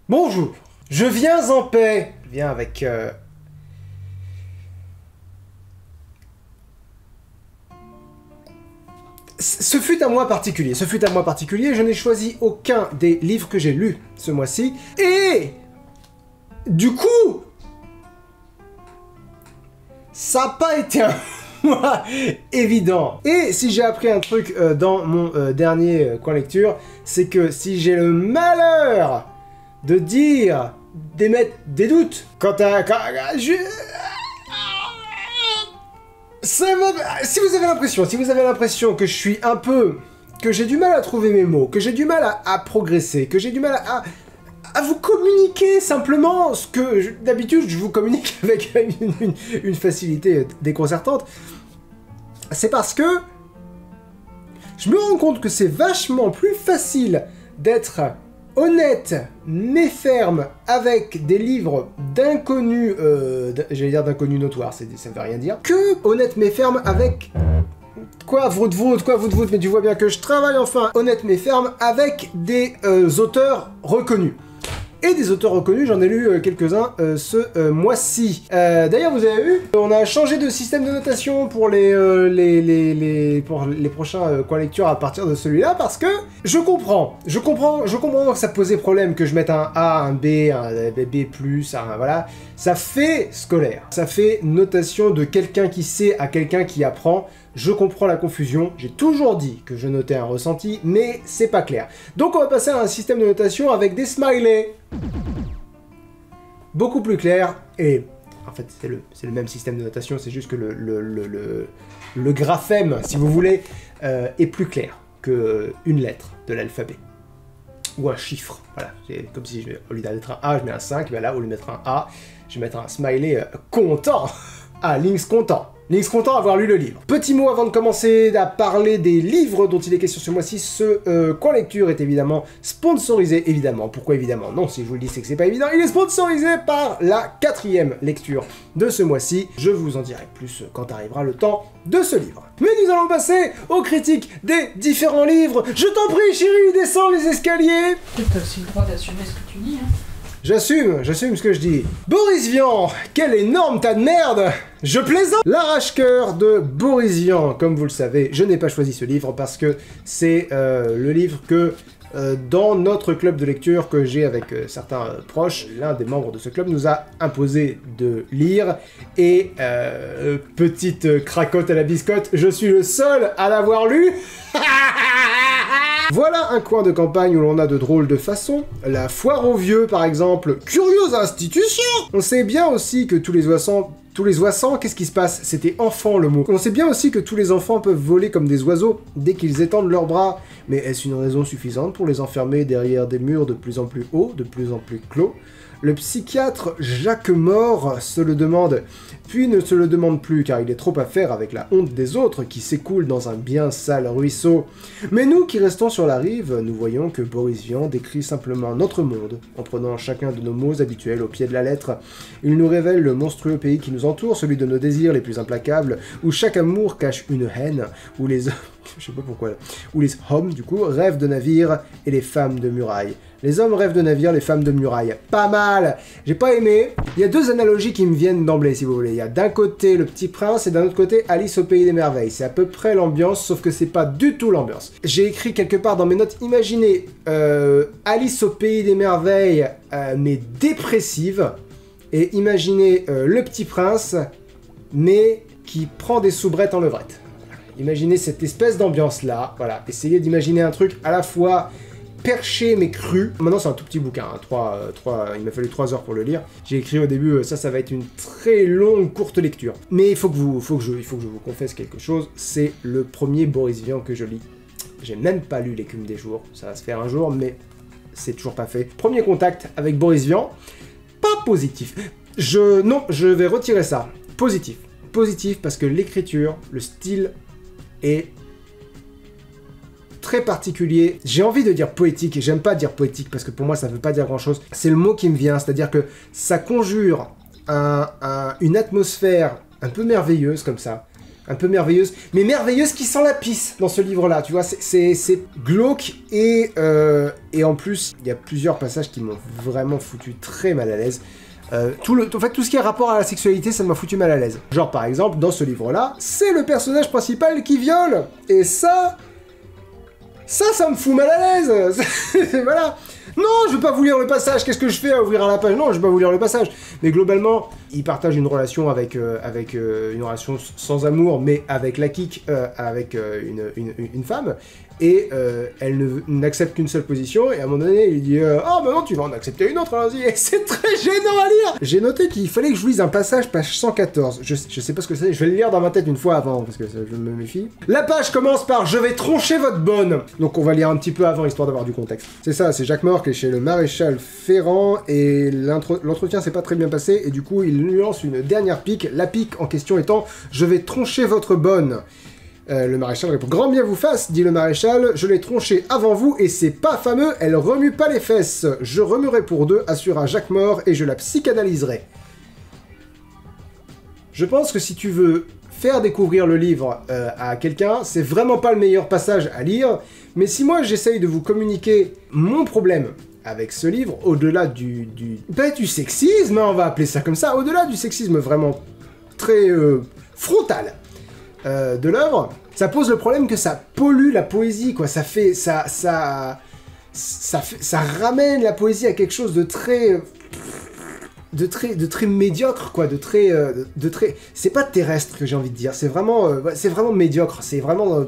Bonjour, je viens en paix. Je viens avec... Ce fut un mois particulier, je n'ai choisi aucun des livres que j'ai lus ce mois-ci, et... Du coup... Ça n'a pas été un mois évident. Et si j'ai appris un truc dans mon dernier coin lecture, c'est que si j'ai le malheur de dire, d'émettre des doutes quant à... Si vous avez l'impression que je suis un peu... que j'ai du mal à trouver mes mots, que j'ai du mal à progresser, que j'ai du mal à vous communiquer simplement ce que d'habitude je vous communique avec une facilité déconcertante, c'est parce que je me rends compte que c'est vachement plus facile d'être honnête mais ferme avec des livres d'inconnus, j'allais dire d'inconnus notoires, ça ne veut rien dire, que honnête mais ferme avec... Quoi, voûte, mais tu vois bien que je travaille enfin honnête mais ferme avec des auteurs reconnus. Et des auteurs reconnus, j'en ai lu quelques-uns ce mois-ci. D'ailleurs, vous avez vu, on a changé de système de notation pour les prochains coins lecture à partir de celui-là, parce que je comprends que ça posait problème que je mette un A, un B, un B+, un voilà. Ça fait scolaire. Ça fait notation de quelqu'un qui sait à quelqu'un qui apprend. Je comprends la confusion, j'ai toujours dit que je notais un ressenti, mais c'est pas clair. Donc on va passer à un système de notation avec des smileys. Beaucoup plus clair, et en fait c'est le même système de notation, c'est juste que le graphème, si vous voulez, est plus clair qu'une lettre de l'alphabet. Ou un chiffre, voilà. C'est comme si, au lieu d'être un A, je mets un 5, mais là, au lieu de mettre un A, je vais mettre un smiley content. Ah, Lynx content. Lynx content d'avoir lu le livre. Petit mot avant de commencer à parler des livres dont il est question ce mois-ci. Ce coin lecture est évidemment sponsorisé, évidemment. Pourquoi évidemment? Non, si je vous le dis, c'est que c'est pas évident. Il est sponsorisé par la 4e lecture de ce mois-ci. Je vous en dirai plus quand arrivera le temps de ce livre. Mais nous allons passer aux critiques des différents livres. Je t'en prie, chérie, descends les escaliers. T'as aussi le droit d'assumer ce que tu dis, hein. J'assume ce que je dis. Boris Vian, quel énorme tas de merde! Je plaisante! L'arrache-cœur de Boris Vian. Comme vous le savez, je n'ai pas choisi ce livre parce que c'est le livre que, dans notre club de lecture que j'ai avec certains proches, l'un des membres de ce club nous a imposé de lire. Et, petite cracotte à la biscotte, je suis le seul à l'avoir lu. Voilà un coin de campagne où l'on a de drôles de façons. La foire aux vieux, par exemple. Curieuse institution! On sait bien aussi que tous les oiseaux, qu'est-ce qui se passe? C'était enfant le mot. On sait bien aussi que tous les enfants peuvent voler comme des oiseaux dès qu'ils étendent leurs bras. Mais est-ce une raison suffisante pour les enfermer derrière des murs de plus en plus hauts, de plus en plus clos? Le psychiatre Jacques Mort se le demande, puis ne se le demande plus car il est trop à faire avec la honte des autres qui s'écoule dans un bien sale ruisseau. Mais nous qui restons sur la rive, nous voyons que Boris Vian décrit simplement notre monde, en prenant chacun de nos mots habituels au pied de la lettre. Il nous révèle le monstrueux pays qui nous entoure, celui de nos désirs les plus implacables, où chaque amour cache une haine, où les hommes, je sais pas pourquoi, où les hommes, du coup, rêvent de navires et les femmes de murailles. Les hommes rêvent de navires, les femmes de murailles. Pas mal! J'ai pas aimé. Il y a deux analogies qui me viennent d'emblée, si vous voulez. Il y a d'un côté Le Petit Prince et d'un autre côté Alice au Pays des Merveilles. C'est à peu près l'ambiance, sauf que c'est pas du tout l'ambiance. J'ai écrit quelque part dans mes notes, imaginez Alice au Pays des Merveilles, mais dépressive, et imaginez Le Petit Prince, mais qui prend des soubrettes en levrette. Imaginez cette espèce d'ambiance-là, voilà. Essayez d'imaginer un truc à la fois perché mais cru. Maintenant c'est un tout petit bouquin, hein. Il m'a fallu 3 heures pour le lire. J'ai écrit au début, ça va être une très longue, courte lecture. Mais il faut que je vous confesse quelque chose, c'est le premier Boris Vian que je lis. J'ai même pas lu L'écume des jours, ça va se faire un jour, mais c'est toujours pas fait. Premier contact avec Boris Vian, pas positif. Non, je vais retirer ça. Positif. Positif parce que l'écriture, le style est très particulier. J'ai envie de dire poétique, et j'aime pas dire poétique parce que pour moi ça veut pas dire grand chose. C'est le mot qui me vient, c'est-à-dire que ça conjure une atmosphère un peu merveilleuse comme ça, un peu merveilleuse, mais merveilleuse qui sent la pisse dans ce livre-là, tu vois, c'est glauque, et en plus, il y a plusieurs passages qui m'ont vraiment foutu très mal à l'aise. En fait, tout ce qui est rapport à la sexualité, ça m'a foutu mal à l'aise. Genre, par exemple, dans ce livre-là, c'est le personnage principal qui viole, et ça me fout mal à l'aise. Voilà. Non, je veux pas vous lire le passage, qu'est-ce que je fais à ouvrir la page? Non, je veux pas vous lire le passage. Mais globalement, il partage une relation avec une relation sans amour, mais avec la Kik, avec une femme, et elle n'accepte qu'une seule position, et à un moment donné, il dit ah bah non, tu vas en accepter une autre, allons-y, et c'est très gênant à lire. J'ai noté qu'il fallait que je lise un passage, page 114, je sais pas ce que c'est, je vais le lire dans ma tête une fois avant, parce que je me méfie. La page commence par « Je vais troncher votre bonne ». Donc on va lire un petit peu avant, histoire d'avoir du contexte. C'est ça, c'est Jacques Mort qui est chez le maréchal Ferrand, et l'entretien s'est pas très bien passé, et du coup il lui lance une dernière pique, la pique en question étant « Je vais troncher votre bonne ». Le maréchal répond « Grand bien vous fasse, dit le maréchal, je l'ai tronché avant vous et c'est pas fameux, elle remue pas les fesses. Je remuerai pour deux, assura Jacques Mort, et je la psychanalyserai. » Je pense que si tu veux faire découvrir le livre à quelqu'un, c'est vraiment pas le meilleur passage à lire, mais si moi j'essaye de vous communiquer mon problème avec ce livre, au-delà du sexisme, hein, on va appeler ça comme ça, au-delà du sexisme vraiment très frontal, de l'œuvre, ça pose le problème que ça pollue la poésie, quoi. Ça ramène la poésie à quelque chose de très médiocre, quoi, de très, c'est pas terrestre que j'ai envie de dire, c'est vraiment médiocre, c'est vraiment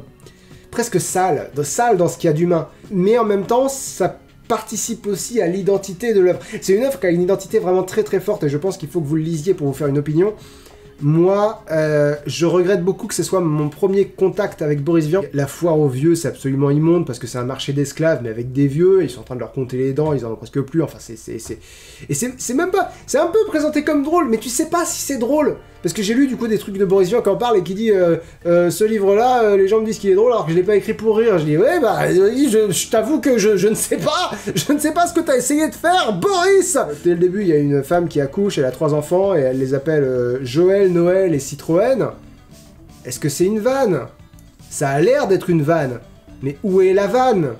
presque sale dans ce qu'il y a d'humain, mais en même temps, ça participe aussi à l'identité de l'œuvre. C'est une œuvre qui a une identité vraiment très très forte, et je pense qu'il faut que vous le lisiez pour vous faire une opinion. Moi, je regrette beaucoup que ce soit mon premier contact avec Boris Vian. La foire aux vieux, c'est absolument immonde, parce que c'est un marché d'esclaves, mais avec des vieux, ils sont en train de leur compter les dents, ils en ont presque plus, enfin, Et c'est même pas... C'est un peu présenté comme drôle, mais tu sais pas si c'est drôle. Parce que j'ai lu, du coup, des trucs de Boris Vian qui en parle, et qui dit, ce livre-là, les gens me disent qu'il est drôle, alors que je l'ai pas écrit pour rire. Je dis, ouais, bah, je t'avoue que je ne sais pas, je ne sais pas ce que t'as essayé de faire, Boris. Dès le début, il y a une femme qui accouche, elle a 3 enfants, et elle les appelle Joël, Noël et Citroën. Est-ce que c'est une vanne? Ça a l'air d'être une vanne. Mais où est la vanne?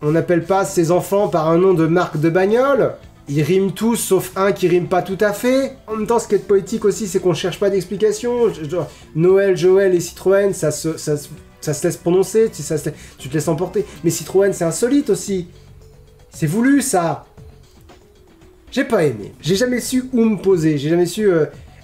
On n'appelle pas ses enfants par un nom de marque de bagnole? Ils riment tous, sauf un qui rime pas tout à fait. En même temps, ce qui est poétique aussi, c'est qu'on cherche pas d'explication. Noël, Joël et Citroën, ça se laisse prononcer, tu te laisses emporter. Mais Citroën, c'est insolite aussi. C'est voulu, ça. J'ai pas aimé. J'ai jamais su où me poser. J'ai jamais su...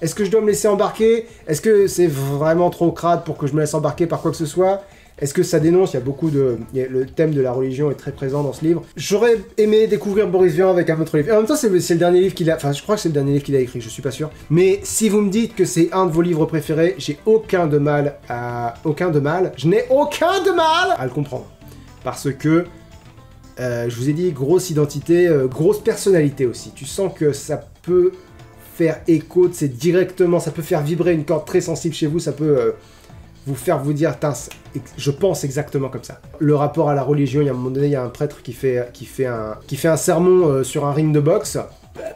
Est-ce que je dois me laisser embarquer? Est-ce que c'est vraiment trop crade pour que je me laisse embarquer par quoi que ce soit? Est-ce que ça dénonce? Il y a beaucoup de... Le thème de la religion est très présent dans ce livre. J'aurais aimé découvrir Boris Vian avec un autre livre. Et en même temps, c'est le dernier livre qu'il a... Enfin, je crois que c'est le dernier livre qu'il a écrit, je suis pas sûr. Mais si vous me dites que c'est un de vos livres préférés, j'ai aucun de mal à... Je n'ai aucun de mal à le comprendre. Parce que... je vous ai dit, grosse identité, grosse personnalité aussi. Tu sens que ça peut faire écho, c'est directement... Ça peut faire vibrer une corde très sensible chez vous, ça peut... vous faire vous dire, je pense exactement comme ça. Le rapport à la religion, il y a un moment donné, il y a un prêtre qui fait un sermon sur un ring de boxe.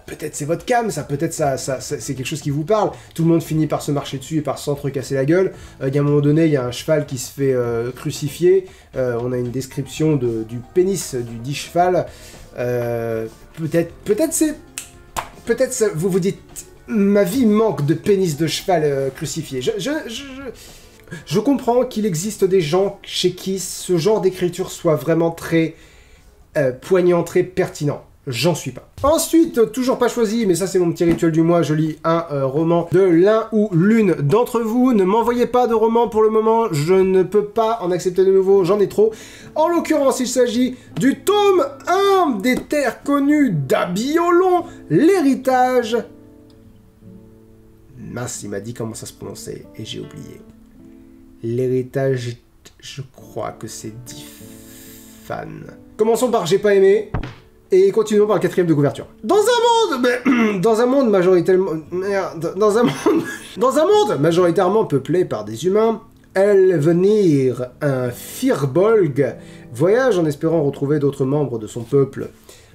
Peut-être c'est votre cam, ça, peut-être ça c'est quelque chose qui vous parle. Tout le monde finit par se marcher dessus et par s'entrecasser la gueule. Il y a un moment donné, il y a un cheval qui se fait crucifier. On a une description du pénis du dit cheval. Peut-être vous vous dites, ma vie manque de pénis de cheval crucifié. Je comprends qu'il existe des gens chez qui ce genre d'écriture soit vraiment très poignant, très pertinent. J'en suis pas. Ensuite, toujours pas choisi, mais ça c'est mon petit rituel du mois, je lis un roman de l'un ou l'une d'entre vous. Ne m'envoyez pas de roman pour le moment, je ne peux pas en accepter de nouveau, j'en ai trop. En l'occurrence, il s'agit du tome 1 des terres connues d'Abiolon, l'héritage... Mince, il m'a dit comment ça se prononçait, et j'ai oublié. L'héritage, je crois que c'est Difan. Commençons par j'ai pas aimé, et continuons par le 4e de couverture. Dans un monde majoritairement peuplé par des humains, Elvenir, un Firbolg, voyage en espérant retrouver d'autres membres de son peuple.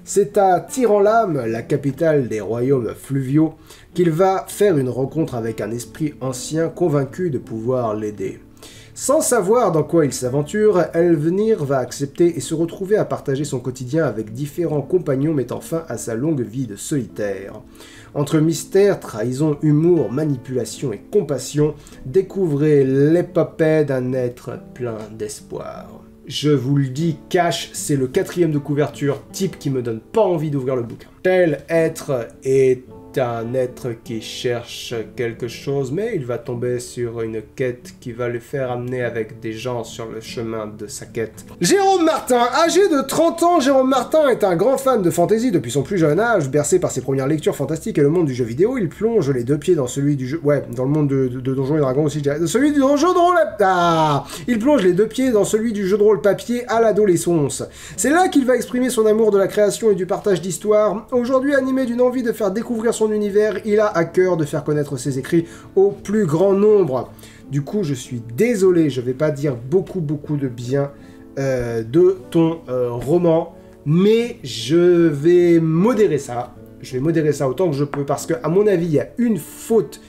C'est à Tir-en-Lame, la capitale des royaumes fluviaux, qu'il va faire une rencontre avec un esprit ancien convaincu de pouvoir l'aider. Sans savoir dans quoi il s'aventure, Elvenir va accepter et se retrouver à partager son quotidien avec différents compagnons mettant fin à sa longue vie de solitaire. Entre mystère, trahison, humour, manipulation et compassion, découvrez l'épopée d'un être plein d'espoir. Je vous le dis, cash, c'est le 4e de couverture, type qui me donne pas envie d'ouvrir le bouquin. Tel être est un être qui cherche quelque chose, mais il va tomber sur une quête qui va le faire amener avec des gens sur le chemin de sa quête. Jérôme Martin, âgé de 30 ans, Jérôme Martin est un grand fan de fantasy depuis son plus jeune âge. Bercé par ses premières lectures fantastiques et le monde du jeu vidéo, il plonge les 2 pieds dans celui du jeu... Ouais, dans le monde de Donjons et Dragons aussi, je dirais. Celui du jeu de rôle... Ah, il plonge les 2 pieds dans celui du jeu de rôle papier à l'adolescence. C'est là qu'il va exprimer son amour de la création et du partage d'histoire. Aujourd'hui animé d'une envie de faire découvrir son univers, il a à cœur de faire connaître ses écrits au plus grand nombre. Du coup, je suis désolé, je vais pas dire beaucoup de bien de ton roman, mais je vais modérer ça. Je vais modérer ça autant que je peux, parce que, à mon avis, il y a une faute,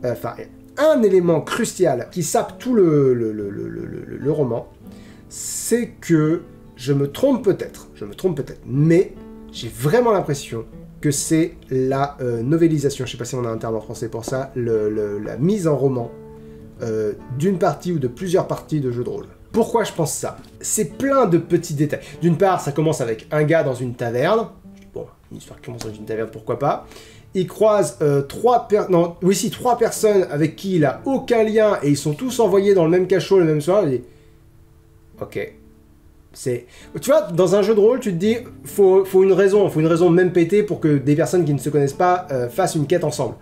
enfin, un élément crucial qui sape tout le roman, c'est que je me trompe peut-être, mais j'ai vraiment l'impression que c'est la novélisation, je sais pas si on a un terme en français pour ça, la mise en roman d'une partie ou de plusieurs parties de jeux de rôle. Pourquoi je pense ça? C'est plein de petits détails. D'une part, ça commence avec un gars dans une taverne. Bon, une histoire qui commence dans une taverne, pourquoi pas. Il croise 3 personnes avec qui il a aucun lien et ils sont tous envoyés dans le même cachot le même soir. Il dit, ok. Tu vois, dans un jeu de rôle, tu te dis, faut une raison même pétée pour que des personnes qui ne se connaissent pas fassent une quête ensemble.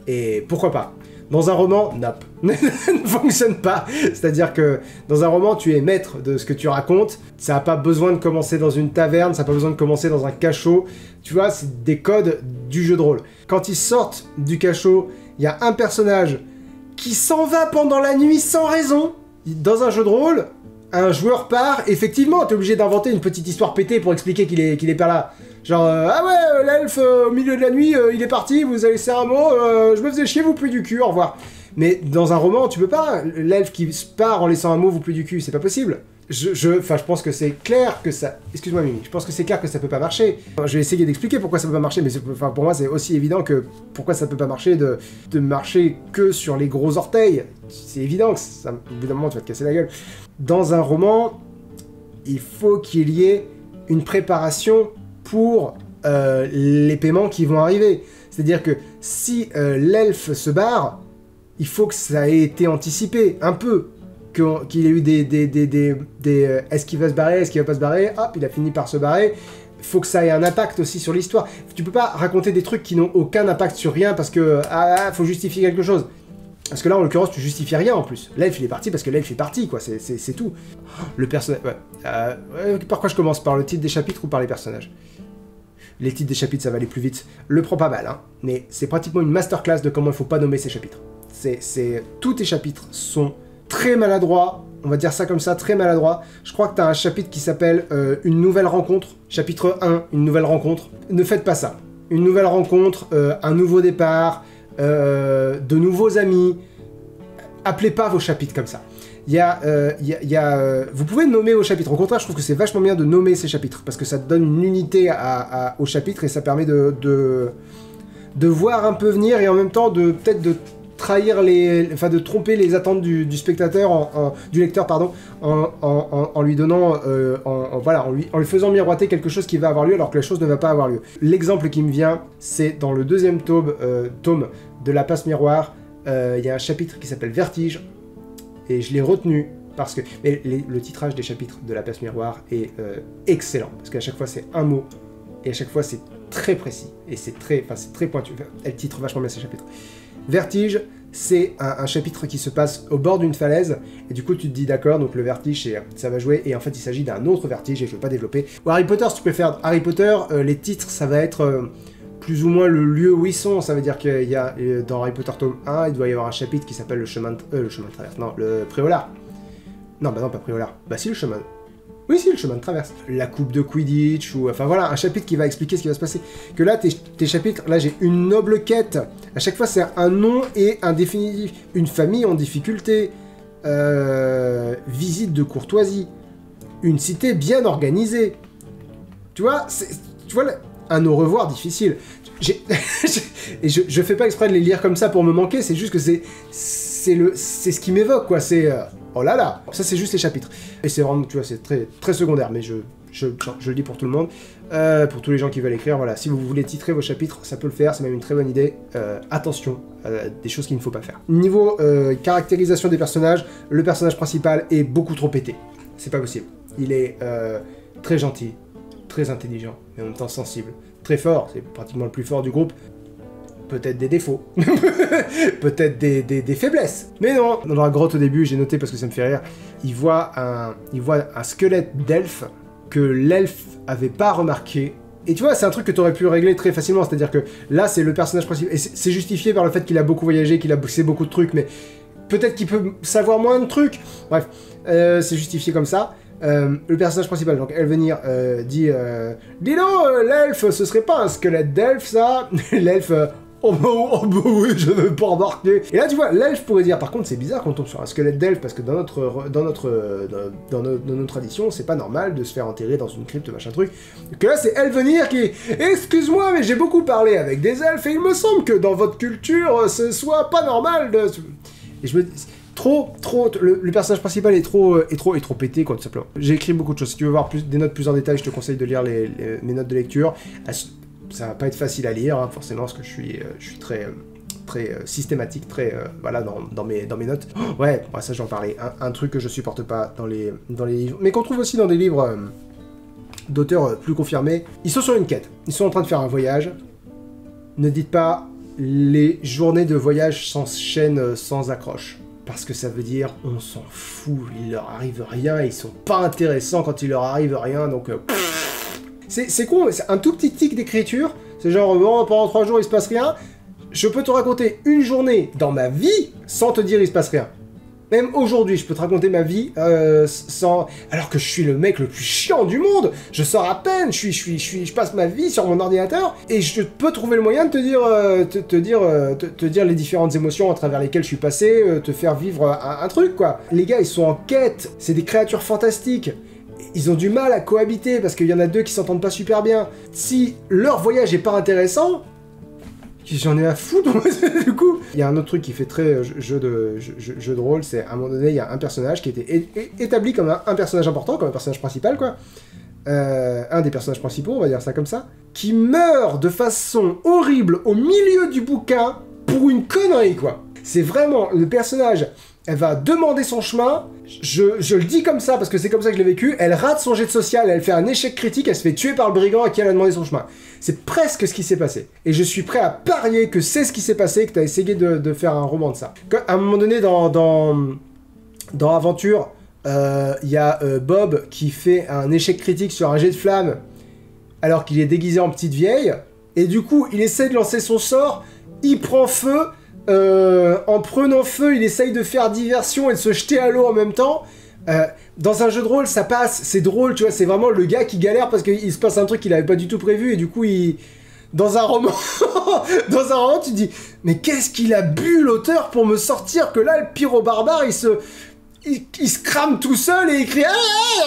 Et pourquoi pas? Dans un roman, nope. ne fonctionne pas. C'est-à-dire que dans un roman, tu es maître de ce que tu racontes. Ça n'a pas besoin de commencer dans une taverne, ça n'a pas besoin de commencer dans un cachot. Tu vois, c'est des codes du jeu de rôle. Quand ils sortent du cachot, il y a un personnage qui s'en va pendant la nuit sans raison. Dans un jeu de rôle, un joueur part, effectivement, t'es obligé d'inventer une petite histoire pétée pour expliquer qu'il est pas là. Genre, ah ouais, l'elfe, au milieu de la nuit, il est parti, vous avez laissé un mot, je me faisais chier, vous puez du cul, au revoir. Mais dans un roman, tu peux pas, l'elfe qui part en laissant un mot, vous puez du cul, c'est pas possible. Je pense que c'est clair que ça... Excuse-moi Mimi, je pense que c'est clair que ça peut pas marcher. Je vais essayer d'expliquer pourquoi ça peut pas marcher, mais pour moi c'est aussi évident que pourquoi ça peut pas marcher de marcher que sur les gros orteils. C'est évident que ça, au bout d'un moment tu vas te casser la gueule. Dans un roman, il faut qu'il y ait une préparation pour les paiements qui vont arriver. C'est-à-dire que si l'elfe se barre, il faut que ça ait été anticipé, un peu. Qu'il y ait eu des est-ce qu'il va se barrer, est-ce qu'il va pas se barrer, hop, il a fini par se barrer. Faut que ça ait un impact aussi sur l'histoire. Tu peux pas raconter des trucs qui n'ont aucun impact sur rien parce que, faut justifier quelque chose. Parce que là, en l'occurrence, tu justifies rien en plus. L'elfe, il est parti parce que l'elfe est parti, quoi, c'est tout. Le personnage... Ouais. Par quoi je commence? Par le titre des chapitres ou par les personnages? Les titres des chapitres, ça va aller plus vite. Le prends pas mal, hein, mais c'est pratiquement une masterclass de comment il faut pas nommer ces chapitres. Tous tes chapitres sont très maladroits, on va dire ça comme ça, très maladroits. Je crois que tu as un chapitre qui s'appelle Une nouvelle rencontre. Chapitre 1, une nouvelle rencontre. Ne faites pas ça. Une nouvelle rencontre, un nouveau départ, de nouveaux amis. Appelez pas vos chapitres comme ça. Vous pouvez nommer vos chapitres. Au contraire, je trouve que c'est vachement bien de nommer ces chapitres, parce que ça te donne une unité au chapitre et ça permet de voir un peu venir et en même temps peut-être de trahir de tromper les attentes du spectateur, du lecteur, pardon, en lui donnant, en lui faisant miroiter quelque chose qui va avoir lieu alors que la chose ne va pas avoir lieu. L'exemple qui me vient, c'est dans le 2e tome de La Passe Miroir, il y a un chapitre qui s'appelle Vertige, et je l'ai retenu parce que le titrage des chapitres de La Passe Miroir est excellent, parce qu'à chaque fois c'est un mot, et à chaque fois c'est très précis, et c'est très pointu. Elle titre vachement bien ces chapitres. Vertige, c'est un chapitre qui se passe au bord d'une falaise, et du coup tu te dis d'accord, donc le vertige ça va jouer, et en fait il s'agit d'un autre vertige, et je ne vais pas développer. Ou Harry Potter, si tu préfères Harry Potter, les titres ça va être plus ou moins le lieu où ils sont, ça veut dire qu'il y a, dans Harry Potter tome 1, il doit y avoir un chapitre qui s'appelle le chemin de traverse, non, le Préolard. Non, bah non, pas Préolard, bah si, le chemin... Oui, si, le chemin de traverse. La coupe de Quidditch, ou... Enfin voilà, un chapitre qui va expliquer ce qui va se passer. Que là, tes chapitres... Là, j'ai une noble quête. À chaque fois, c'est un nom et un définitif. Une famille en difficulté. Visite de courtoisie. Une cité bien organisée. Tu vois, un au revoir difficile. Et je fais pas exprès de les lire comme ça pour me manquer, c'est juste que c'est ce qui m'évoque, quoi. C'est... oh là là. Ça, c'est juste les chapitres. Et c'est vraiment, tu vois, c'est très, très secondaire, mais je le dis pour tout le monde. Pour tous les gens qui veulent écrire, voilà. Si vous voulez titrer vos chapitres, ça peut le faire, c'est même une très bonne idée. Attention, des choses qu'il ne faut pas faire. Niveau caractérisation des personnages, le personnage principal est beaucoup trop pété. C'est pas possible. Il est très gentil, très intelligent, mais en même temps sensible. Très fort, c'est pratiquement le plus fort du groupe. Peut-être des défauts. Peut-être des faiblesses. Mais non, dans la grotte au début, j'ai noté parce que ça me fait rire, il voit un squelette d'elfe que l'elfe avait pas remarqué. Et tu vois, c'est un truc que tu aurais pu régler très facilement, c'est-à-dire que là, c'est le personnage principal. Et c'est justifié par le fait qu'il a beaucoup voyagé, qu'il a bossé beaucoup de trucs, mais peut-être qu'il peut savoir moins de trucs. Bref, c'est justifié comme ça. Le personnage principal, donc Elvenir, dit dis donc, l'elfe, ce serait pas un squelette d'elfe, ça? L'elfe, oh bah oui, je veux pas embarquer. Et là, tu vois, l'elfe pourrait dire, par contre, c'est bizarre qu'on tombe sur un squelette d'elfe, parce que dans nos traditions, c'est pas normal de se faire enterrer dans une crypte, machin truc. Que là, c'est Elvenir qui... Excuse-moi, mais j'ai beaucoup parlé avec des elfes, et il me semble que dans votre culture, ce soit pas normal de... Et je me dis... Le personnage principal est trop pété, quoi, tout simplement. J'ai écrit beaucoup de choses. Si tu veux voir des notes plus en détail, je te conseille de lire mes notes de lecture. Ça va pas être facile à lire, hein, forcément, parce que je suis très systématique, voilà, dans mes notes. Oh, ouais, ça j'en parlais. Un truc que je supporte pas dans les livres, mais qu'on trouve aussi dans des livres d'auteurs plus confirmés. Ils sont sur une quête. Ils sont en train de faire un voyage. Ne dites pas les journées de voyage s'enchaînent sans accroche. Parce que ça veut dire, on s'en fout, il leur arrive rien, ils sont pas intéressants quand il leur arrive rien, donc... C'est con, c'est un tout petit tic d'écriture, c'est genre, bon, pendant 3 jours il se passe rien, je peux te raconter une journée dans ma vie sans te dire il se passe rien. Même aujourd'hui, je peux te raconter ma vie sans... Alors que je suis le mec le plus chiant du monde. Je sors à peine, je passe ma vie sur mon ordinateur et je peux trouver le moyen de te dire les différentes émotions à travers lesquelles je suis passé, te faire vivre un truc, quoi. Les gars, ils sont en quête, c'est des créatures fantastiques. Ils ont du mal à cohabiter parce qu'il y en a 2 qui s'entendent pas super bien. Si leur voyage est pas intéressant... J'en ai à foutre, du coup. Il y a un autre truc qui fait très jeu de rôle, c'est à un moment donné, il y a un personnage qui était établi comme un personnage important, comme un personnage principal, quoi. Un des personnages principaux, on va dire ça comme ça, qui meurt de façon horrible au milieu du bouquin pour une connerie, quoi. C'est vraiment le personnage... Elle va demander son chemin, je le dis comme ça parce que c'est comme ça que je l'ai vécu, elle rate son jet de social, elle fait un échec critique, elle se fait tuer par le brigand à qui elle a demandé son chemin. C'est presque ce qui s'est passé. Et je suis prêt à parier que c'est ce qui s'est passé, que t'as essayé de faire un roman de ça. À un moment donné dans Aventure, il y a Bob qui fait un échec critique sur un jet de flamme alors qu'il est déguisé en petite vieille, et du coup il essaie de lancer son sort, il prend feu, en prenant feu, il essaye de faire diversion et de se jeter à l'eau en même temps. Dans un jeu de rôle, ça passe, c'est drôle, tu vois, c'est vraiment le gars qui galère parce qu'il se passe un truc qu'il avait pas du tout prévu et du coup, dans un roman, tu te dis, mais qu'est-ce qu'il a bu l'auteur pour me sortir que là, le pyro-barbare, il se crame tout seul et il crie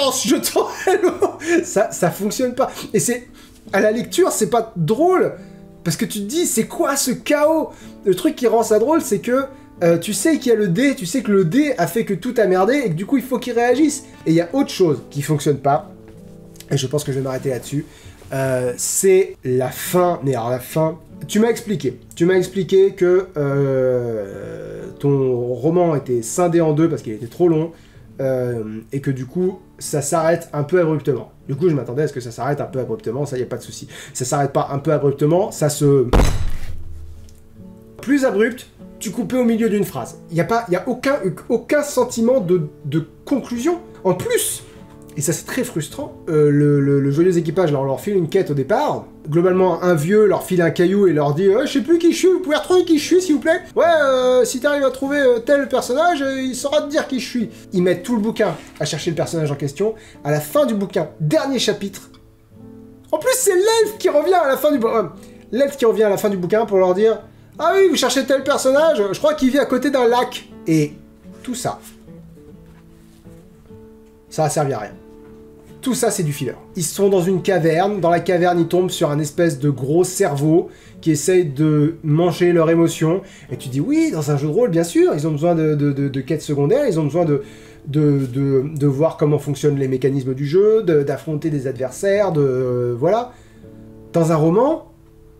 en se jetant à l'eau. Ça fonctionne pas. Et à la lecture, c'est pas drôle. Parce que tu te dis, c'est quoi ce chaos? Le truc qui rend ça drôle, c'est que tu sais qu'il y a le dé, tu sais que le dé a fait que tout a merdé et que du coup, il faut qu'il réagisse. Et il y a autre chose qui fonctionne pas, et je pense que je vais m'arrêter là-dessus, c'est la fin. Mais alors la fin, tu m'as expliqué que ton roman était scindé en 2 parce qu'il était trop long, et que du coup, ça s'arrête un peu abruptement. Du coup, je m'attendais à ce que ça s'arrête un peu abruptement, ça y a pas de souci. Ça s'arrête pas un peu abruptement, ça se... Plus abrupt, tu coupais au milieu d'une phrase. Il y a aucun sentiment de conclusion. En plus, Et ça, c'est très frustrant. Le joyeux équipage, là, on leur file une quête au départ. Globalement, un vieux leur file un caillou et leur dit je sais plus qui je suis, vous pouvez retrouver qui je suis, s'il vous plaît? Ouais, si t'arrives à trouver tel personnage, il saura te dire qui je suis. » Ils mettent tout le bouquin à chercher le personnage en question. À la fin du bouquin, dernier chapitre. En plus, c'est l'elfe qui revient à la fin du bouquin. L'elfe qui revient à la fin du bouquin pour leur dire « Ah oui, vous cherchez tel personnage, je crois qu'il vit à côté d'un lac. » Et tout ça, ça a servi à rien. Tout ça, c'est du filler. Ils sont dans une caverne. Dans la caverne, ils tombent sur un espèce de gros cerveau qui essaye de manger leurs émotions. Et tu dis, oui, dans un jeu de rôle, bien sûr, ils ont besoin de quêtes secondaires, ils ont besoin de voir comment fonctionnent les mécanismes du jeu, d'affronter des adversaires, voilà. Dans un roman,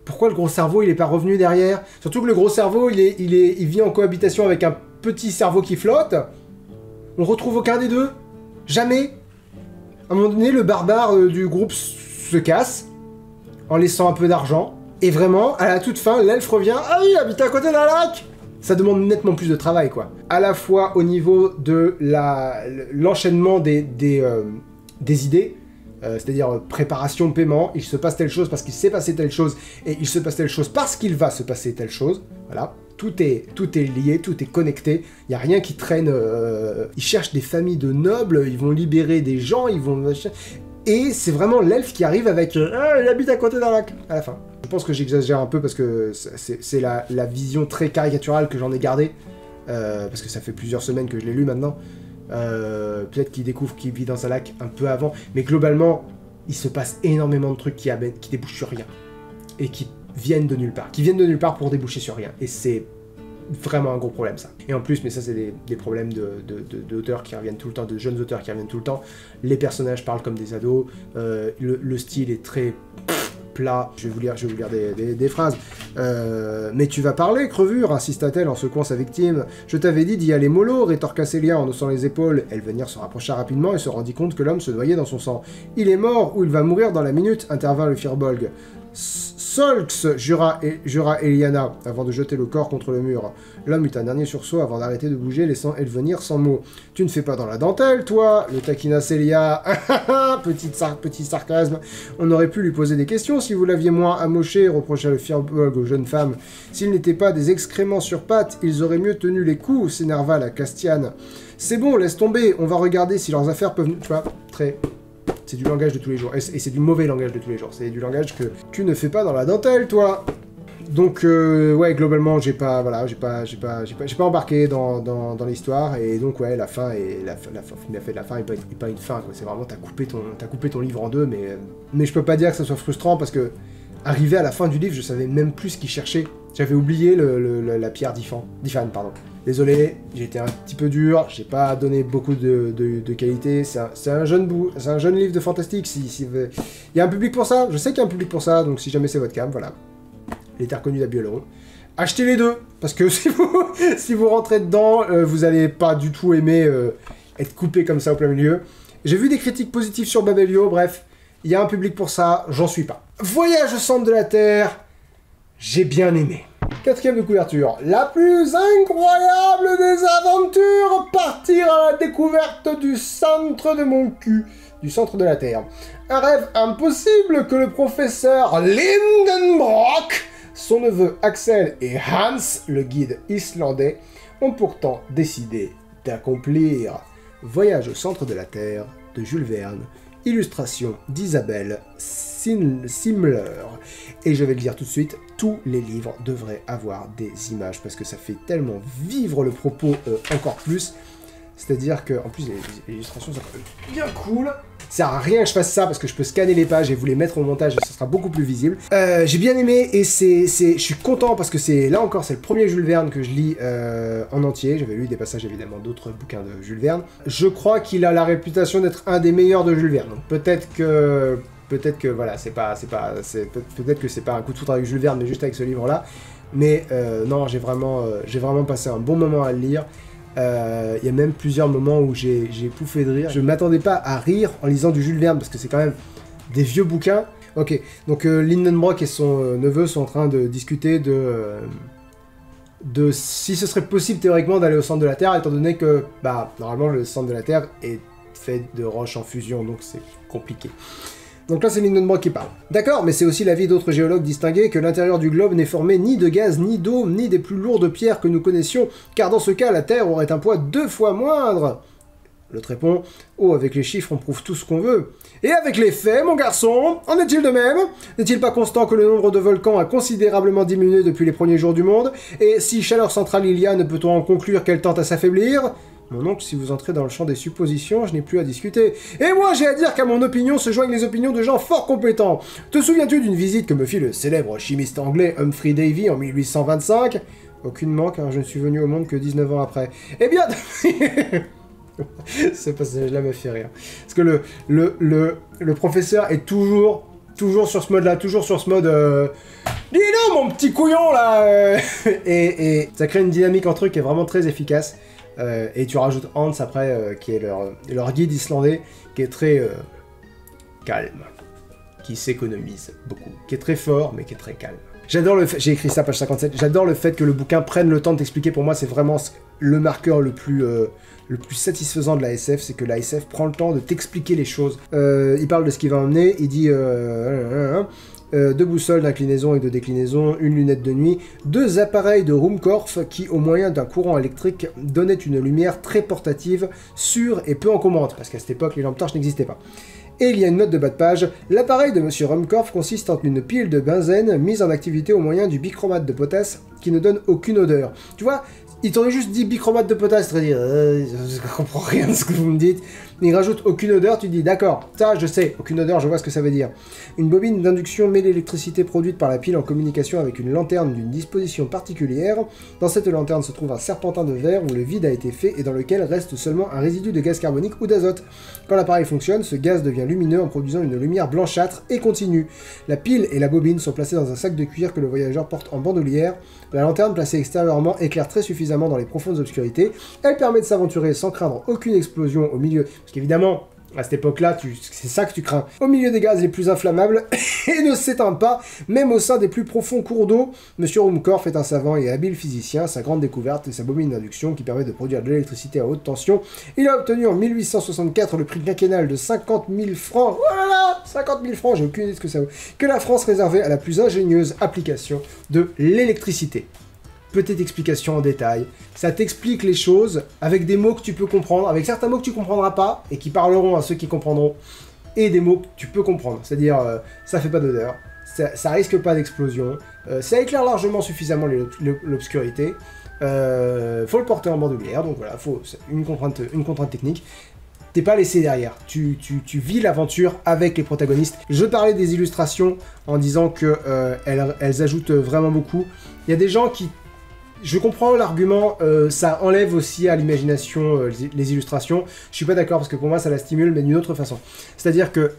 pourquoi le gros cerveau, il n'est pas revenu derrière? Surtout que le gros cerveau, il vit en cohabitation avec un petit cerveau qui flotte. On retrouve aucun des deux. Jamais. À un moment donné, le barbare du groupe se casse, en laissant un peu d'argent, et vraiment, à la toute fin, l'elfe revient « Ah oui, il habite à côté d'un lac !» Ça demande nettement plus de travail, quoi. À la fois au niveau de l'enchaînement des idées, c'est-à-dire préparation, paiement, il se passe telle chose parce qu'il s'est passé telle chose, et il se passe telle chose parce qu'il va se passer telle chose, voilà. Tout est lié, tout est connecté, il n'y a rien qui traîne. Ils cherchent des familles de nobles, ils vont libérer des gens, ils vont... Et c'est vraiment l'elfe qui arrive avec il habite à côté d'un lac, à la fin. Je pense que j'exagère un peu parce que c'est la vision très caricaturale que j'en ai gardée, parce que ça fait plusieurs semaines que je l'ai lu maintenant. Peut-être qu'il découvre qu'il vit dans un lac un peu avant, mais globalement, il se passe énormément de trucs qui débouchent sur rien, et qui viennent de nulle part, pour déboucher sur rien, et c'est vraiment un gros problème, ça. Et en plus, mais ça c'est des problèmes d'auteurs qui reviennent tout le temps, de jeunes auteurs qui reviennent tout le temps, les personnages parlent comme des ados, le style est très plat. Je vais vous lire des phrases. Mais tu vas parler, crevure, insista-t-elle en secouant sa victime. Je t'avais dit d'y aller mollo, rétorqua Célia en haussant les épaules. Elvenir se rapprocha rapidement et se rendit compte que l'homme se noyait dans son sang. Il est mort ou il va mourir dans la minute, intervint le Firbolg. Solx, jura Eliana, avant de jeter le corps contre le mur. L'homme eut un dernier sursaut avant d'arrêter de bouger, laissant Elvenir sans mots. « Tu ne fais pas dans la dentelle, toi !» le taquina Célia. Petit sarcasme. On aurait pu lui poser des questions si vous l'aviez moins amoché, reprocha le Firbolg aux jeunes femmes. S'ils n'étaient pas des excréments sur pattes, ils auraient mieux tenu les coups, s'énerva la Castiane. C'est bon, laisse tomber, on va regarder si leurs affaires peuvent... Tu vois, très... C'est du langage de tous les jours. Et c'est du mauvais langage de tous les jours. C'est du langage que tu ne fais pas dans la dentelle, toi. Donc, ouais, globalement, j'ai pas embarqué dans l'histoire. Et donc, ouais, la fin est pas une fin, quoi. C'est vraiment, t'as coupé ton livre en deux, mais je peux pas dire que ça soit frustrant parce que, arrivé à la fin du livre, je savais même plus ce qu'il cherchait. J'avais oublié la pierre d'Ifan, pardon. Désolé, j'ai été un petit peu dur, j'ai pas donné beaucoup de qualité, c'est un jeune livre de fantastique, il y a un public pour ça, je sais qu'il y a un public pour ça, donc si jamais c'est votre cam, voilà. Il était reconnu d'Abiolon. Achetez les deux, parce que si vous rentrez dedans, vous allez pas du tout aimer être coupé comme ça au plein milieu. J'ai vu des critiques positives sur Babelio, bref, il y a un public pour ça, j'en suis pas. Voyage au centre de la Terre, j'ai bien aimé. 4e de couverture. La plus incroyable des aventures, partir à la découverte du centre de mon cul, du centre de la Terre. Un rêve impossible que le professeur Lindenbrock, son neveu Axel et Hans, le guide islandais, ont pourtant décidé d'accomplir. Voyage au centre de la Terre de Jules Verne. Illustration d'Isabelle Simler. Et je vais le dire tout de suite, tous les livres devraient avoir des images, parce que ça fait tellement vivre le propos encore plus. C'est-à-dire que, en plus, les illustrations sont bien cool. Ça sert à rien que je fasse ça, parce que je peux scanner les pages et vous les mettre au montage, et ça sera beaucoup plus visible. J'ai bien aimé, et je suis content, parce que là encore, c'est le premier Jules Verne que je lis en entier. J'avais lu des passages, évidemment, d'autres bouquins de Jules Verne. Je crois qu'il a la réputation d'être un des meilleurs de Jules Verne. Donc peut-être que voilà, peut-être que c'est pas un coup de foudre avec Jules Verne, mais juste avec ce livre-là. Mais non, j'ai vraiment passé un bon moment à le lire. Il y a même plusieurs moments où j'ai pouffé de rire. Je m'attendais pas à rire en lisant du Jules Verne, parce que c'est quand même des vieux bouquins. Ok, donc Lindenbrock et son neveu sont en train de discuter de si ce serait possible théoriquement d'aller au centre de la Terre, étant donné que, bah, normalement le centre de la Terre est fait de roches en fusion, donc c'est compliqué. Donc là, c'est Lindenbrock qui parle. D'accord, mais c'est aussi l'avis d'autres géologues distingués que l'intérieur du globe n'est formé ni de gaz, ni d'eau, ni des plus lourdes pierres que nous connaissions, car dans ce cas, la Terre aurait un poids 2 fois moindre. L'autre répond, oh, avec les chiffres, on prouve tout ce qu'on veut. Et avec les faits, mon garçon, en est-il de même? N'est-il pas constant que le nombre de volcans a considérablement diminué depuis les premiers jours du monde? Et si chaleur centrale il y a, ne peut-on en conclure qu'elle tente à s'affaiblir? Mon oncle, si vous entrez dans le champ des suppositions, je n'ai plus à discuter. Et moi, j'ai à dire qu'à mon opinion se joignent les opinions de gens fort compétents. Te souviens-tu d'une visite que me fit le célèbre chimiste anglais Humphrey Davy en 1825? Aucunement, car je ne suis venu au monde que 19 ans après. Eh bien... Ce passage-là me fait rire. Parce que le professeur est toujours sur ce mode-là, toujours sur ce mode... Dis donc, mon petit couillon, là et ça crée une dynamique entre eux qui est vraiment très efficace. Et tu rajoutes Hans après, qui est leur guide islandais, qui est très calme, qui s'économise beaucoup, qui est très fort, mais qui est très calme. J'adore le fait, j'ai écrit ça page 57, j'adore le fait que le bouquin prenne le temps de t'expliquer. Pour moi, c'est vraiment le marqueur le plus satisfaisant de la SF, c'est que la SF prend le temps de t'expliquer les choses. Il parle de ce qu'il va emmener, il dit... 2 boussoles d'inclinaison et de déclinaison, une lunette de nuit, 2 appareils de Ruhmkorff qui, au moyen d'un courant électrique, donnaient une lumière très portative, sûre et peu encombrante, parce qu'à cette époque, les lampes torches n'existaient pas. Et il y a une note de bas de page. L'appareil de M. Ruhmkorff consiste en une pile de benzène mise en activité au moyen du bichromate de potasse qui ne donne aucune odeur. Tu vois, il t'aurait juste dit bichromate de potasse, tu aurais dit je comprends rien de ce que vous me dites. Il rajoute aucune odeur, tu dis d'accord, ça je sais, aucune odeur, je vois ce que ça veut dire. Une bobine d'induction met l'électricité produite par la pile en communication avec une lanterne d'une disposition particulière. Dans cette lanterne se trouve un serpentin de verre où le vide a été fait et dans lequel reste seulement un résidu de gaz carbonique ou d'azote. Quand l'appareil fonctionne, ce gaz devient lumineux en produisant une lumière blanchâtre et continue. La pile et la bobine sont placées dans un sac de cuir que le voyageur porte en bandoulière. La lanterne placée extérieurement éclaire très suffisamment dans les profondes obscurités. Elle permet de s'aventurer sans craindre aucune explosion au milieu... Parce qu'évidemment, à cette époque-là, c'est ça que tu crains. Au milieu des gaz les plus inflammables, et ne s'éteint pas, même au sein des plus profonds cours d'eau. Monsieur Ruhmkorff est un savant et habile physicien. Sa grande découverte est sa bobine d'induction qui permet de produire de l'électricité à haute tension. Il a obtenu en 1864 le prix quinquennal de 50 000 francs. Oh là là, 50 000 francs, j'ai aucune idée de ce que ça vaut. Que la France réservait à la plus ingénieuse application de l'électricité. Petite explication en détail. Ça t'explique les choses avec des mots que tu peux comprendre, avec certains mots que tu comprendras pas et qui parleront à ceux qui comprendront, et des mots que tu peux comprendre. C'est-à-dire, ça fait pas d'odeur, ça risque pas d'explosion, ça éclaire largement suffisamment l'obscurité, faut le porter en bandoulière, donc voilà, faut une contrainte technique. T'es pas laissé derrière, tu vis l'aventure avec les protagonistes. Je parlais des illustrations en disant que elles ajoutent vraiment beaucoup. Il y a des gens qui... Je comprends l'argument, ça enlève aussi à l'imagination les illustrations. Je suis pas d'accord parce que pour moi ça la stimule, mais d'une autre façon. C'est-à-dire que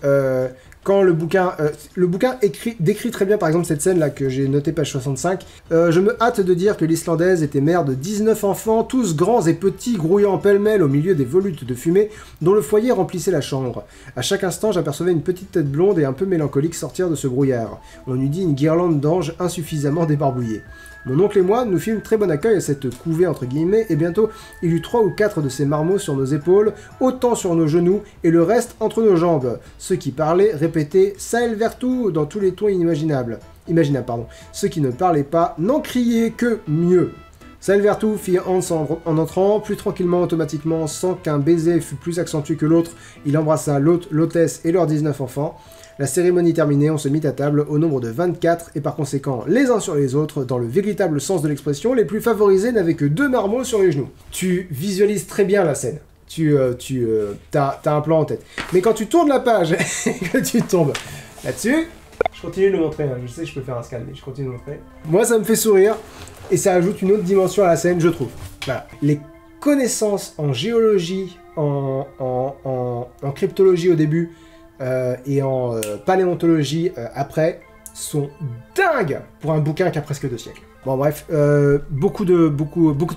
quand le bouquin décrit très bien par exemple cette scène-là que j'ai notée page 65, je me hâte de dire que l'Islandaise était mère de 19 enfants, tous grands et petits, grouillant pêle-mêle au milieu des volutes de fumée dont le foyer remplissait la chambre. À chaque instant, j'apercevais une petite tête blonde et un peu mélancolique sortir de ce brouillard. On eût dit une guirlande d'anges insuffisamment débarbouillée. Mon oncle et moi nous fîmes très bon accueil à cette couvée entre guillemets, et bientôt il y eut 3 ou 4 de ces marmots sur nos épaules, autant sur nos genoux, et le reste entre nos jambes. Ceux qui parlaient répétaient « Sael Vertu » dans tous les tons imaginables. Ceux qui ne parlaient pas n'en criaient que mieux. Sael Vertu fit Hans en entrant, plus tranquillement, automatiquement, sans qu'un baiser fût plus accentué que l'autre. Il embrassa l'hôtesse et leurs 19 enfants. La cérémonie terminée, on se mit à table au nombre de 24, et par conséquent, les uns sur les autres, dans le véritable sens de l'expression, les plus favorisés n'avaient que 2 marmots sur les genoux. Tu visualises très bien la scène. T'as un plan en tête. Mais quand tu tournes la page et que tu tombes là-dessus, je continue de le montrer, hein. Je sais que je peux faire un scan, mais je continue de le montrer. Moi, ça me fait sourire, et ça ajoute une autre dimension à la scène, je trouve. Voilà. Les connaissances en géologie, en cryptologie au début, et en paléontologie après, sont dingues pour un bouquin qui a presque 2 siècles. Bon bref, beaucoup de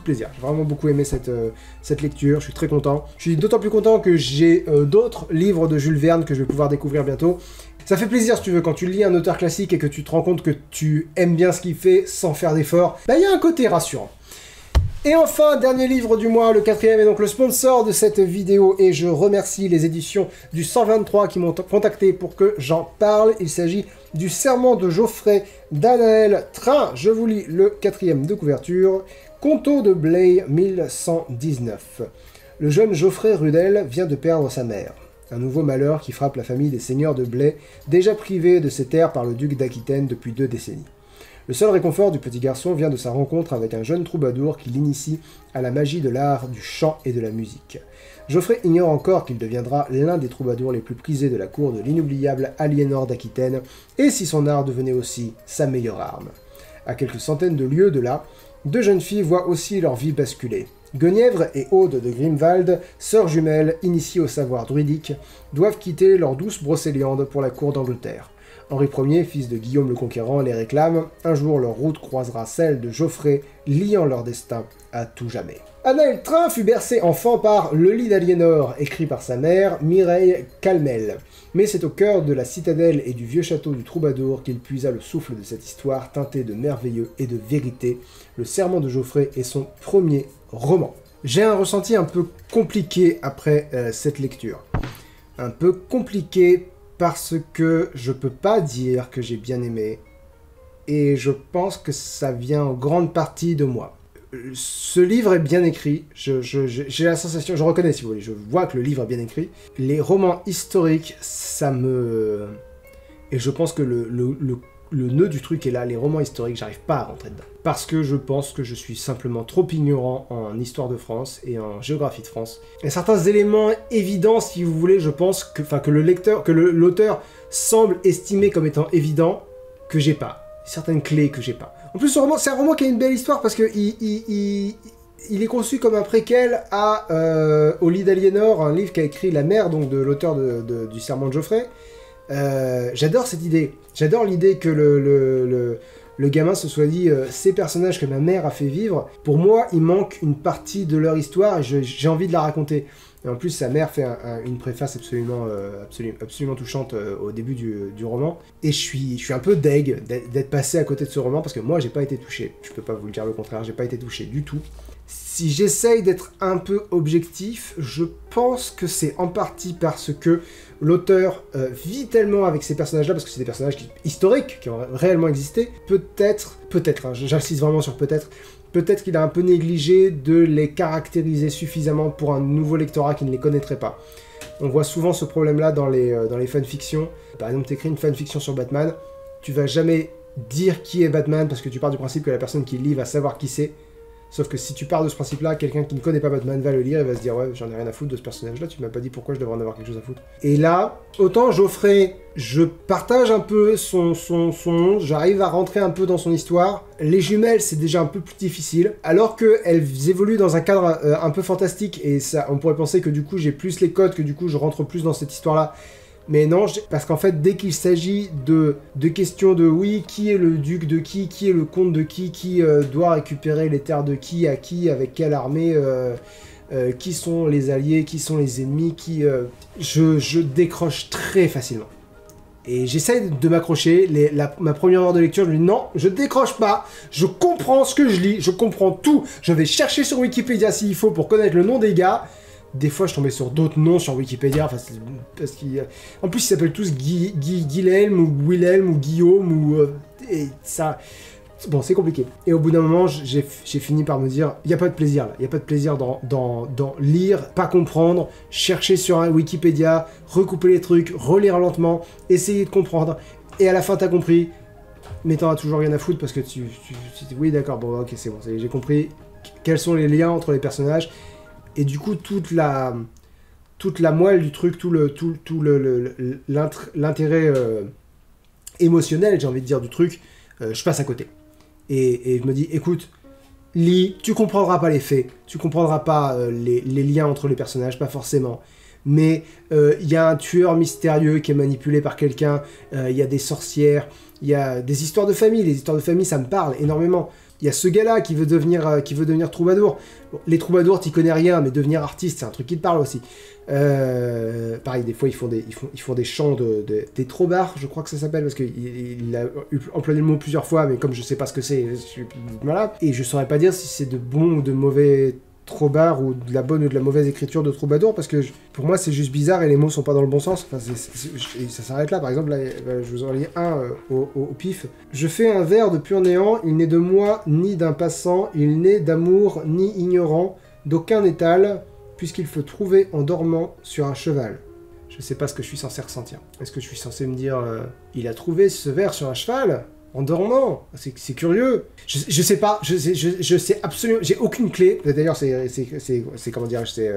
plaisir. J'ai vraiment beaucoup aimé cette lecture, je suis très content. Je suis d'autant plus content que j'ai d'autres livres de Jules Verne que je vais pouvoir découvrir bientôt. Ça fait plaisir, si tu veux, quand tu lis un auteur classique et que tu te rends compte que tu aimes bien ce qu'il fait sans faire d'efforts. Bah, il y a un côté rassurant. Et enfin, dernier livre du mois, le 4e est donc le sponsor de cette vidéo et je remercie les éditions du 123 qui m'ont contacté pour que j'en parle. Il s'agit du Serment de Geoffrey d'Anaël Train. Je vous lis le 4e de couverture. Conto de Blaye 1119. Le jeune Geoffrey Rudel vient de perdre sa mère. Un nouveau malheur qui frappe la famille des seigneurs de Blaye, déjà privée de ses terres par le duc d'Aquitaine depuis 2 décennies. Le seul réconfort du petit garçon vient de sa rencontre avec un jeune troubadour qui l'initie à la magie de l'art, du chant et de la musique. Geoffrey ignore encore qu'il deviendra l'un des troubadours les plus prisés de la cour de l'inoubliable Aliénor d'Aquitaine, et si son art devenait aussi sa meilleure arme. À quelques centaines de lieues de là, 2 jeunes filles voient aussi leur vie basculer. Guenièvre et Aude de Grimwald, sœurs jumelles initiées au savoir druidique, doivent quitter leur douce Brocéliande pour la cour d'Angleterre. Henri Ier, fils de Guillaume le Conquérant, les réclame. Un jour, leur route croisera celle de Geoffrey, liant leur destin à tout jamais. Anaël Train fut bercé enfant par Le lit d'Aliénor, écrit par sa mère, Mireille Calmel. Mais c'est au cœur de la citadelle et du vieux château du troubadour qu'il puisa le souffle de cette histoire teintée de merveilleux et de vérité. Le Serment de Geoffrey est son premier roman. J'ai un ressenti un peu compliqué après cette lecture. Un peu compliqué parce que je peux pas dire que j'ai bien aimé, et je pense que ça vient en grande partie de moi. Ce livre est bien écrit, j'ai la sensation, je reconnais si vous voulez, je vois que le livre est bien écrit. Les romans historiques, ça me... Et je pense que le nœud du truc est là, les romans historiques, j'arrive pas à rentrer dedans. Parce que je pense que je suis simplement trop ignorant en histoire de France et en géographie de France. Et certains éléments évidents, si vous voulez, je pense que l'auteur semble estimer comme étant évident, que j'ai pas. Certaines clés que j'ai pas. En plus, c'est un roman qui a une belle histoire parce que il est conçu comme un préquel au lit d'Aliénor, un livre qu'a écrit la mère donc, de l'auteur du Serment de Geoffrey. J'adore cette idée. J'adore l'idée que le gamin se soit dit ces personnages que ma mère a fait vivre, pour moi, il manque une partie de leur histoire et j'ai envie de la raconter. Et en plus, sa mère fait une préface absolument touchante au début du roman. Et je suis un peu deg d'être passé à côté de ce roman parce que moi, j'ai pas été touché. Je peux pas vous le dire le contraire, j'ai pas été touché du tout. Si j'essaye d'être un peu objectif, je pense que c'est en partie parce que l'auteur vit tellement avec ces personnages-là, parce que c'est des personnages historiques, qui ont réellement existé. Peut-être, hein, j'insiste vraiment sur peut-être qu'il a un peu négligé de les caractériser suffisamment pour un nouveau lectorat qui ne les connaîtrait pas. On voit souvent ce problème-là dans les fanfictions. Par exemple, tu écris une fanfiction sur Batman, tu vas jamais dire qui est Batman, parce que tu pars du principe que la personne qui le lit va savoir qui c'est. Sauf que si tu pars de ce principe-là, quelqu'un qui ne connaît pas Batman va le lire et va se dire « Ouais, j'en ai rien à foutre de ce personnage-là, tu m'as pas dit pourquoi je devrais en avoir quelque chose à foutre. » Et là, autant Geoffrey, je partage un peu son j'arrive à rentrer un peu dans son histoire. Les jumelles, c'est déjà un peu plus difficile, alors qu'elles évoluent dans un cadre un peu fantastique, et ça, on pourrait penser que du coup, j'ai plus les codes, que du coup, je rentre plus dans cette histoire-là. Mais non, parce qu'en fait, dès qu'il s'agit de questions de oui, qui est le duc de qui est le comte de qui doit récupérer les terres de qui, à qui, avec quelle armée, qui sont les alliés, qui sont les ennemis, je décroche très facilement. Et j'essaie de m'accrocher, ma première heure de lecture, je me dis non, je décroche pas, je comprends ce que je lis, je comprends tout, je vais chercher sur Wikipédia s'il faut pour connaître le nom des gars. Des fois, je tombais sur d'autres noms sur Wikipédia, parce qu'en plus, ils s'appellent tous Guilhelm, ou Wilhelm, ou Guillaume, et ça... Bon, c'est compliqué. Et au bout d'un moment, j'ai fini par me dire, il n'y a pas de plaisir, là. Il n'y a pas de plaisir dans lire, pas comprendre, chercher sur un Wikipédia, recouper les trucs, relire lentement, essayer de comprendre, et à la fin, t'as compris, mais t'en as toujours rien à foutre, parce que tu oui, d'accord, bon, ok, c'est bon, j'ai compris quels sont les liens entre les personnages. Et du coup, toute la moelle du truc, tout l'intérêt émotionnel, j'ai envie de dire, du truc, je passe à côté. Et je me dis, écoute, lis, tu comprendras pas les faits, tu comprendras pas les liens entre les personnages, pas forcément. Mais il y a un tueur mystérieux qui est manipulé par quelqu'un, il y a des sorcières, il y a des histoires de famille. Les histoires de famille, ça me parle énormément. Il y a ce gars-là qui veut devenir troubadour. Bon, les troubadours, t'y connais rien, mais devenir artiste, c'est un truc qui te parle aussi. Pareil, des fois, ils font des chants des trobards, je crois que ça s'appelle, parce qu'il a employé le mot plusieurs fois, mais comme je sais pas ce que c'est, voilà. Et je saurais pas dire si c'est de bon ou de mauvais trobard ou de la bonne ou de la mauvaise écriture de troubadour, parce que pour moi c'est juste bizarre et les mots sont pas dans le bon sens. Enfin, et ça s'arrête là. Par exemple, là, je vous en lis un au pif. Je fais un vers de pur néant, il n'est de moi ni d'un passant, il n'est d'amour ni ignorant, d'aucun étal, puisqu'il faut trouver en dormant sur un cheval. Je sais pas ce que je suis censé ressentir. Est-ce que je suis censé me dire il a trouvé ce vers sur un cheval en dormant? C'est curieux. Je sais pas, je sais absolument, j'ai aucune clé. D'ailleurs, c'est comment dirais-je, c'est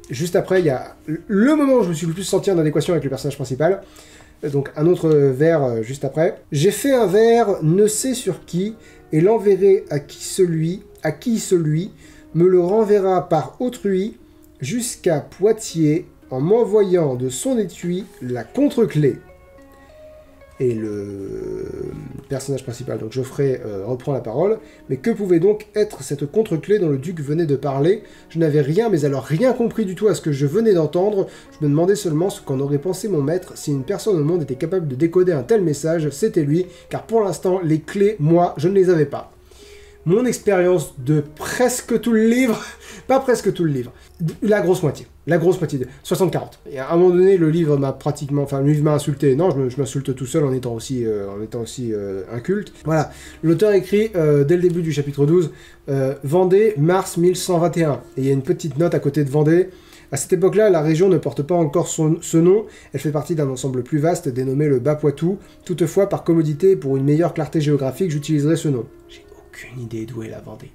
juste après, il y a le moment où je me suis le plus senti en adéquation avec le personnage principal. Donc un autre vers juste après. J'ai fait un vers, ne sais sur qui, et l'enverrai à qui celui me le renverra par autrui jusqu'à Poitiers en m'envoyant de son étui la contre-clé. Et le personnage principal, donc Geoffrey, reprend la parole. Mais que pouvait donc être cette contre-clé dont le duc venait de parler? Je n'avais rien, mais alors rien compris du tout à ce que je venais d'entendre. Je me demandais seulement ce qu'en aurait pensé mon maître. Si une personne au monde était capable de décoder un tel message, c'était lui, car pour l'instant, les clés, moi, je ne les avais pas. Mon expérience de presque tout le livre, pas presque tout le livre, la grosse moitié de 60-40. Et à un moment donné, le livre m'a pratiquement, enfin, le livre m'a insulté. Non, je m'insulte tout seul en étant aussi inculte. Voilà, l'auteur écrit dès le début du chapitre 12, Vendée, mars 1121. Et il y a une petite note à côté de Vendée. À cette époque-là, la région ne porte pas encore ce nom, elle fait partie d'un ensemble plus vaste dénommé le Bas-Poitou. Toutefois, par commodité et pour une meilleure clarté géographique, j'utiliserai ce nom. J'ai aucune idée d'où est la Vendée.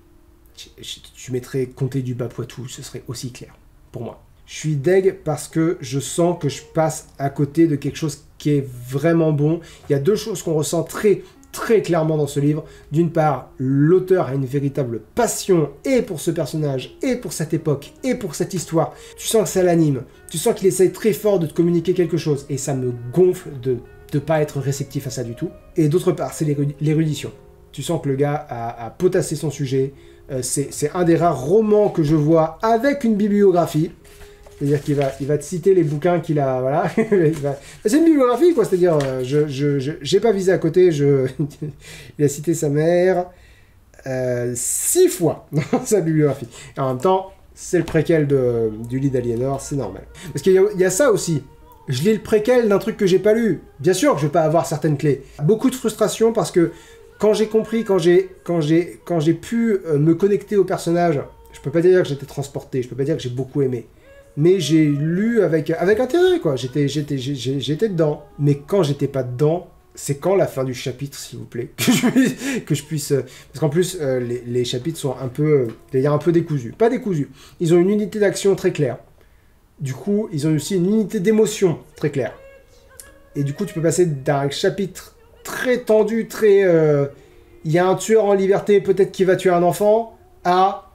Tu mettrais comté du Bas-Poitou, ce serait aussi clair, pour moi. Je suis deg parce que je sens que je passe à côté de quelque chose qui est vraiment bon. Il y a deux choses qu'on ressent très, très clairement dans ce livre. D'une part, l'auteur a une véritable passion et pour ce personnage, et pour cette époque, et pour cette histoire. Tu sens que ça l'anime. Tu sens qu'il essaye très fort de te communiquer quelque chose. Et ça me gonfle de ne pas être réceptif à ça du tout. Et d'autre part, c'est l'érudition. Tu sens que le gars a potassé son sujet. C'est un des rares romans que je vois avec une bibliographie. C'est-à-dire qu'il va te citer les bouquins qu'il a, voilà. C'est une bibliographie, quoi. C'est-à-dire, j'ai pas visé à côté. Il a cité sa mère 6 fois dans sa bibliographie. Et en même temps, c'est le préquel du lit d'Aliénor, c'est normal. Parce qu'il y a ça aussi. Je lis le préquel d'un truc que j'ai pas lu. Bien sûr que je vais pas avoir certaines clés. Beaucoup de frustration parce que quand j'ai compris, quand j'ai pu me connecter au personnage, je peux pas dire que j'étais transporté, je peux pas dire que j'ai beaucoup aimé. Mais j'ai lu avec intérêt, quoi. J'étais dedans. Mais quand j'étais pas dedans, c'est quand la fin du chapitre, s'il vous plaît, que je puisse... Parce qu'en plus, les chapitres sont un peu décousus. Pas décousus. Ils ont une unité d'action très claire. Du coup, ils ont aussi une unité d'émotion très claire. Et du coup, tu peux passer d'un chapitre très tendu, très... Il y a un tueur en liberté, peut-être qui va tuer un enfant, à...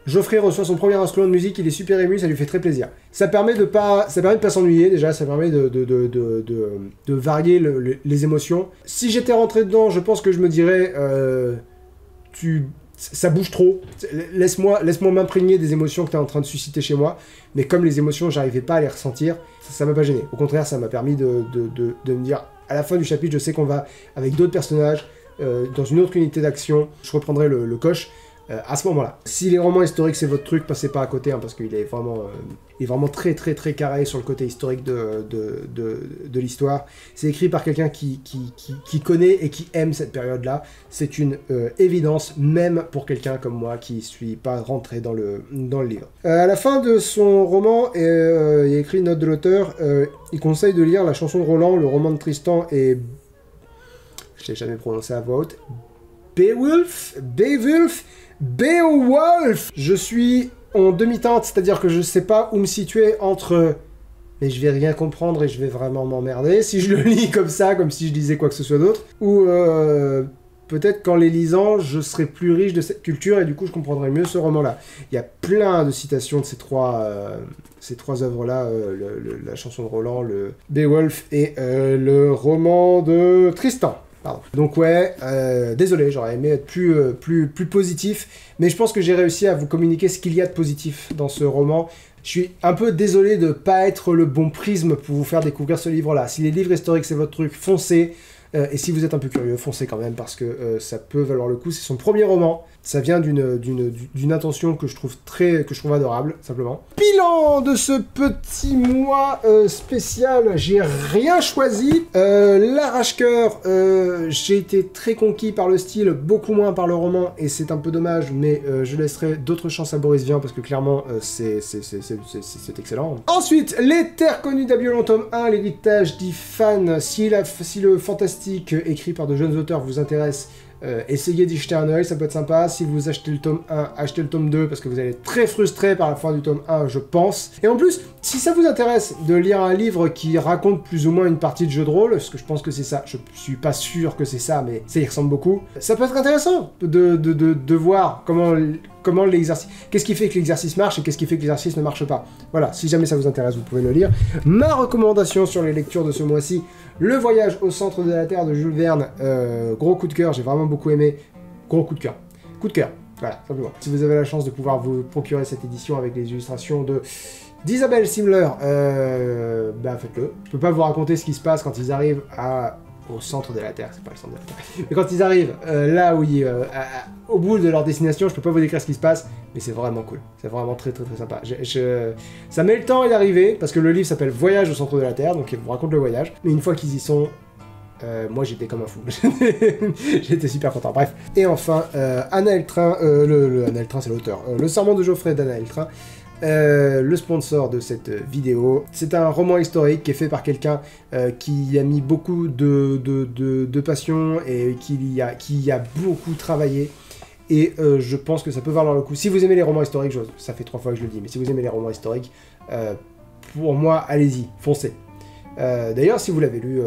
Geoffrey reçoit son premier instrument de musique, il est super ému, ça lui fait très plaisir. Ça permet de pas s'ennuyer déjà, ça permet de varier les émotions. Si j'étais rentré dedans, je pense que je me dirais, ça bouge trop. Laisse-moi m'imprégner des émotions que tu es en train de susciter chez moi. Mais comme les émotions, j'arrivais pas à les ressentir, ça m'a pas gêné. Au contraire, ça m'a permis de me dire, à la fin du chapitre, je sais qu'on va avec d'autres personnages dans une autre unité d'action. Je reprendrai le coche. À ce moment-là. Si les romans historiques c'est votre truc, passez pas à côté, hein, parce qu'il est vraiment très très très carré sur le côté historique de l'histoire. C'est écrit par quelqu'un qui connaît et qui aime cette période-là. C'est une évidence, même pour quelqu'un comme moi qui suis pas rentré dans le livre. À la fin de son roman, il y a écrit une note de l'auteur, il conseille de lire La chanson de Roland, le roman de Tristan et... Je l'ai jamais prononcé à voix haute. Beowulf. Je suis en demi-teinte, c'est-à-dire que je sais pas où me situer entre mais je vais rien comprendre et je vais vraiment m'emmerder si je le lis comme ça, comme si je lisais quoi que ce soit d'autre, ou peut-être qu'en les lisant, je serai plus riche de cette culture et du coup je comprendrai mieux ce roman-là. Il y a plein de citations de ces trois œuvres-là, la chanson de Roland, le Beowulf et le roman de Tristan. Pardon. Donc ouais, désolé, j'aurais aimé être plus positif, mais je pense que j'ai réussi à vous communiquer ce qu'il y a de positif dans ce roman. Je suis un peu désolé de ne pas être le bon prisme pour vous faire découvrir ce livre-là. Si les livres historiques c'est votre truc, foncez. Et si vous êtes un peu curieux, foncez quand même, parce que ça peut valoir le coup. C'est son premier roman. Ça vient d'une intention que je trouve adorable, simplement. Bilan de ce petit mois spécial, j'ai rien choisi. L'arrache-cœur, j'ai été très conquis par le style, beaucoup moins par le roman, et c'est un peu dommage, mais je laisserai d'autres chances à Boris Vian, parce que clairement, c'est excellent. Ensuite, Les Terres Connues d'Abiolon, tome 1, l'héritage d'Ifan. Si le fantastique écrit par de jeunes auteurs vous intéresse, essayez d'y jeter un oeil, ça peut être sympa. Si vous achetez le tome 1, achetez le tome 2, parce que vous allez être très frustré par la fin du tome 1, je pense. Et en plus, si ça vous intéresse de lire un livre qui raconte plus ou moins une partie de jeu de rôle, parce que je pense que c'est ça, je suis pas sûr que c'est ça, mais ça y ressemble beaucoup, ça peut être intéressant de voir comment l'exercice... Qu'est-ce qui fait que l'exercice marche et qu'est-ce qui fait que l'exercice ne marche pas. Voilà, si jamais ça vous intéresse, vous pouvez le lire. Ma recommandation sur les lectures de ce mois-ci, Le Voyage au centre de la Terre de Jules Verne, gros coup de cœur, j'ai vraiment beaucoup aimé. Gros coup de cœur. Coup de cœur, voilà, simplement. Si vous avez la chance de pouvoir vous procurer cette édition avec les illustrations d'Isabelle Simler, bah faites-le. Je peux pas vous raconter ce qui se passe quand ils arrivent au centre de la Terre, c'est pas le centre de la Terre. Mais quand ils arrivent là où au bout de leur destination, je peux pas vous décrire ce qui se passe, mais c'est vraiment cool. C'est vraiment très sympa. Ça met le temps d'y arriver, parce que le livre s'appelle Voyage au centre de la Terre, donc il vous raconte le voyage. Mais une fois qu'ils y sont, moi j'étais comme un fou. J'étais super content. Bref. Et enfin, Anaël Train, Anaël Train c'est l'auteur. Le Serment de Geoffrey d'Anaël Train. Le sponsor de cette vidéo. C'est un roman historique qui est fait par quelqu'un qui a mis beaucoup de passion et qui a beaucoup travaillé. Et je pense que ça peut valoir le coup. Si vous aimez les romans historiques, ça fait 3 fois que je le dis, mais si vous aimez les romans historiques, pour moi, allez-y, foncez. D'ailleurs, si vous l'avez lu,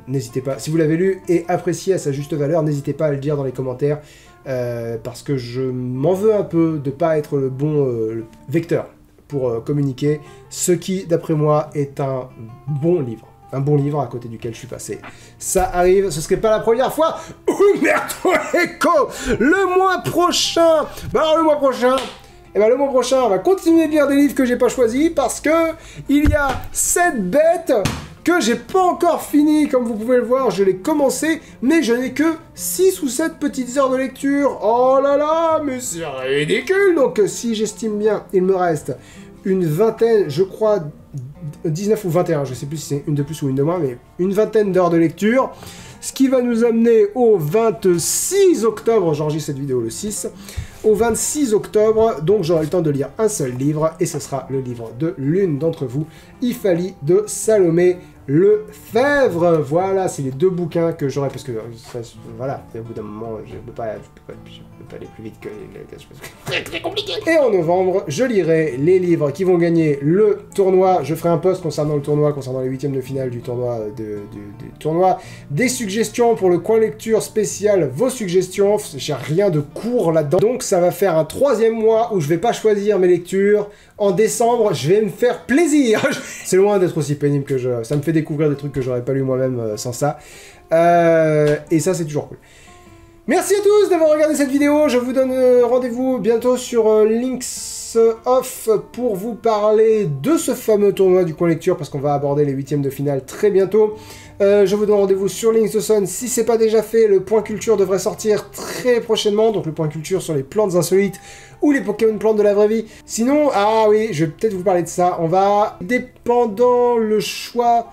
n'hésitez pas. Si vous l'avez lu et apprécié à sa juste valeur, n'hésitez pas à le dire dans les commentaires. Parce que je m'en veux un peu de pas être le bon vecteur pour communiquer, ce qui, d'après moi, est un bon livre. Un bon livre à côté duquel je suis passé. Ça arrive, ce serait pas la première fois. Umberto Eco. Le mois prochain, le mois prochain, on va continuer de lire des livres que j'ai pas choisis, parce que il y a 7 bêtes que j'ai pas encore fini, comme vous pouvez le voir, je l'ai commencé, mais je n'ai que 6 ou 7 petites heures de lecture. Oh là là, mais c'est ridicule. Donc si j'estime bien, il me reste une vingtaine, je crois 19 ou 21, je sais plus si c'est une de plus ou une de moins, mais une vingtaine d'heures de lecture, ce qui va nous amener au 26 octobre, j'enregistre cette vidéo le 6, au 26 octobre, donc j'aurai le temps de lire un seul livre, et ce sera le livre de l'une d'entre vous, Iphalie de Salomé Lefebvre. Voilà, c'est les 2 bouquins que j'aurai, parce que voilà, au bout d'un moment, je peux pas aller plus vite que c'est très compliqué. Et en novembre, je lirai les livres qui vont gagner le tournoi. Je ferai un post concernant le tournoi, concernant les 8e de finale du tournoi, du tournoi. Des suggestions pour le coin lecture spécial, vos suggestions. J'ai rien de court là-dedans. Donc ça va faire un 3e mois où je vais pas choisir mes lectures. En décembre, je vais me faire plaisir. C'est loin d'être aussi pénible que ça me fait découvrir des trucs que j'aurais pas lu moi-même sans ça. Et ça, c'est toujours cool. Merci à tous d'avoir regardé cette vidéo. Je vous donne rendez-vous bientôt sur Links Off pour vous parler de ce fameux tournoi du coin lecture, parce qu'on va aborder les 8e de finale très bientôt. Je vous donne rendez-vous sur Links the Sun. Si c'est pas déjà fait, le point culture devrait sortir très prochainement. Donc le point culture sur les plantes insolites ou les Pokémon plantes de la vraie vie. Sinon, ah oui, je vais peut-être vous parler de ça. On va, dépendant le choix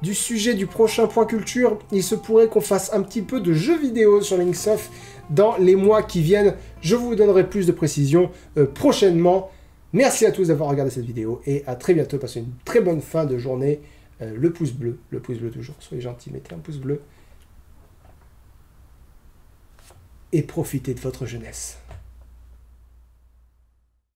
du sujet du prochain point culture, il se pourrait qu'on fasse un petit peu de jeux vidéo sur Links Off dans les mois qui viennent. Je vous donnerai plus de précisions prochainement. Merci à tous d'avoir regardé cette vidéo et à très bientôt. Passez une très bonne fin de journée. Le pouce bleu toujours. Soyez gentils, mettez un pouce bleu. Et profitez de votre jeunesse.